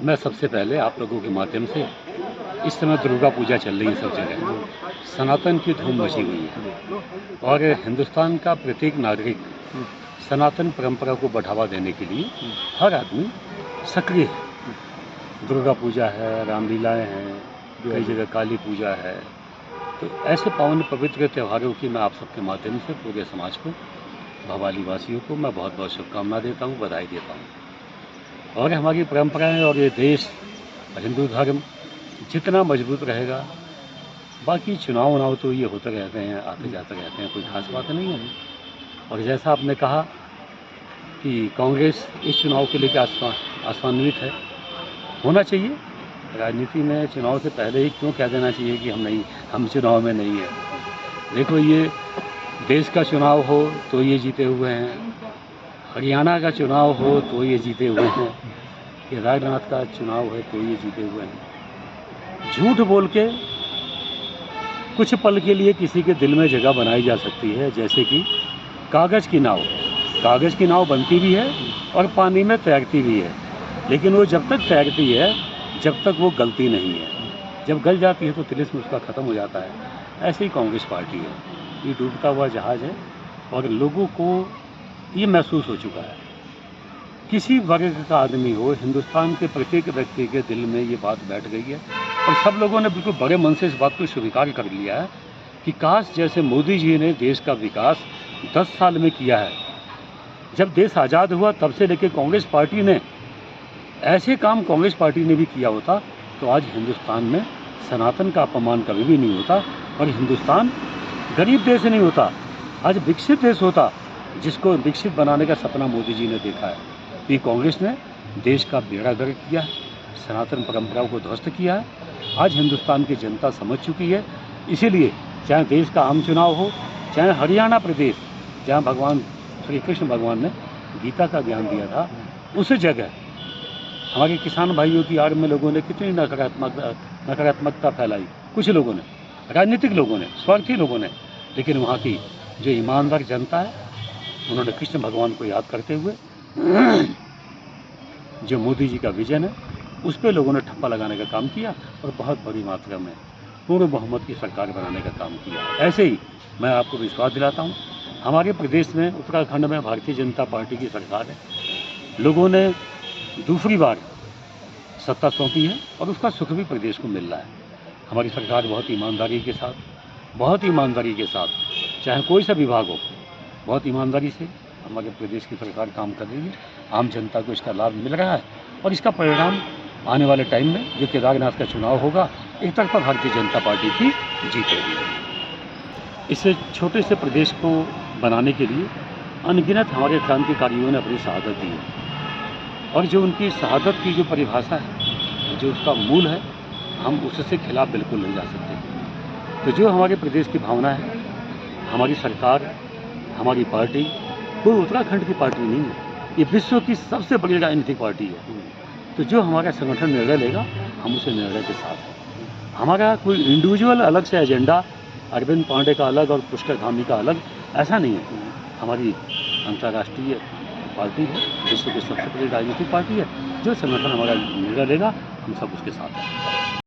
मैं सबसे पहले आप लोगों के माध्यम से इस समय दुर्गा पूजा चल रही है सब जगह, सनातन की धूम मची हुई है और हिंदुस्तान का प्रत्येक नागरिक सनातन परंपरा को बढ़ावा देने के लिए हर आदमी सक्रिय है। दुर्गा पूजा है, रामलीलाएँ हैं, कई जगह काली पूजा है। तो ऐसे पावन पवित्र त्योहारों की मैं आप सबके माध्यम से पूरे समाज को, भवाली वासियों को मैं बहुत बहुत शुभकामना देता हूँ, बधाई देता हूँ। और हमारी परंपराएं और ये देश हिंदू धर्म जितना मजबूत रहेगा, बाकी चुनाव उनाव तो ये होते रहते हैं, आते जाते रहते हैं, कोई खास बात नहीं है। और जैसा आपने कहा कि कांग्रेस इस चुनाव के लेकर आशान्वित है, होना चाहिए। राजनीति में चुनाव से पहले ही क्यों कह देना चाहिए कि हम चुनाव में नहीं है। देखो, ये देश का चुनाव हो तो ये जीते हुए हैं, हरियाणा का चुनाव हो तो ये जीते हुए हैं, केदारनाथ का चुनाव है तो ये जीते हुए हैं। झूठ बोल के कुछ पल के लिए किसी के दिल में जगह बनाई जा सकती है, जैसे कि कागज़ की नाव। कागज़ की नाव बनती भी है और पानी में तैरती भी है, लेकिन वो जब तक तैरती है जब तक वो गलती नहीं है। जब गल जाती है तो तिलिस्म उसका ख़त्म हो जाता है। ऐसे ही कांग्रेस पार्टी है, ये डूबता हुआ जहाज़ है और लोगों को ये महसूस हो चुका है। किसी वर्ग का आदमी हो, हिंदुस्तान के प्रत्येक व्यक्ति के दिल में ये बात बैठ गई है और सब लोगों ने बिल्कुल बड़े मन से इस बात को स्वीकार कर लिया है कि काश जैसे मोदी जी ने देश का विकास 10 साल में किया है। जब देश आज़ाद हुआ तब से लेकर कांग्रेस पार्टी ने ऐसे काम कांग्रेस पार्टी ने भी किया होता तो आज हिंदुस्तान में सनातन का अपमान कभी भी नहीं होता और हिंदुस्तान गरीब देश नहीं होता, आज विकसित देश होता, जिसको विकसित बनाने का सपना मोदी जी ने देखा है। ये कांग्रेस ने देश का बेड़ा गर्क किया है, सनातन परंपराओं को ध्वस्त किया है। आज हिंदुस्तान की जनता समझ चुकी है। इसीलिए चाहे देश का आम चुनाव हो, चाहे हरियाणा प्रदेश जहाँ भगवान श्री कृष्ण भगवान ने गीता का ज्ञान दिया था, उस जगह हमारे किसान भाइयों की आड़ में लोगों ने कितनी नकारात्मकता फैलाई। कुछ लोगों ने, राजनीतिक लोगों ने, स्वार्थी लोगों ने, लेकिन वहाँ की जो ईमानदार जनता है उन्होंने कृष्ण भगवान को याद करते हुए जो मोदी जी का विजन है उस पर लोगों ने ठप्पा लगाने का काम किया और बहुत बड़ी मात्रा में पूर्ण बहुमत की सरकार बनाने का काम किया। ऐसे ही मैं आपको विश्वास दिलाता हूँ, हमारे प्रदेश में उत्तराखंड में भारतीय जनता पार्टी की सरकार है। लोगों ने दूसरी बार सत्ता सौंपी है और उसका सुख भी प्रदेश को मिल रहा है। हमारी सरकार बहुत ईमानदारी के साथ चाहे कोई सा विभाग हो, बहुत ईमानदारी से हमारे प्रदेश की सरकार काम कर रही है। आम जनता को इसका लाभ मिल रहा है और इसका परिणाम आने वाले टाइम में जो केदारनाथ का चुनाव होगा, एक तरफा भारतीय जनता पार्टी की जीत होगी। इस छोटे से प्रदेश को बनाने के लिए अनगिनत हमारे क्रांतिकारियों ने अपनी शहादत दी है और जो उनकी शहादत की जो परिभाषा है, जो उसका मूल है, हम उससे खिलाफ बिल्कुल नहीं जा सकते। तो जो हमारे प्रदेश की भावना है, हमारी सरकार, हमारी पार्टी कोई उत्तराखंड की पार्टी नहीं है, ये विश्व की सबसे बड़ी राजनीतिक पार्टी है। तो जो हमारा संगठन निर्णय लेगा, हम उसे निर्णय के साथ हैं। हमारा कोई इंडिविजुअल अलग से एजेंडा, अरविंद पांडे का अलग और पुष्कर धामी का अलग, ऐसा नहीं है। हमारी अंतर्राष्ट्रीय पार्टी है, विश्व की सबसे बड़ी राजनीतिक पार्टी है। जो संगठन हमारा निर्णय लेगा, हम सब उसके साथ हैं।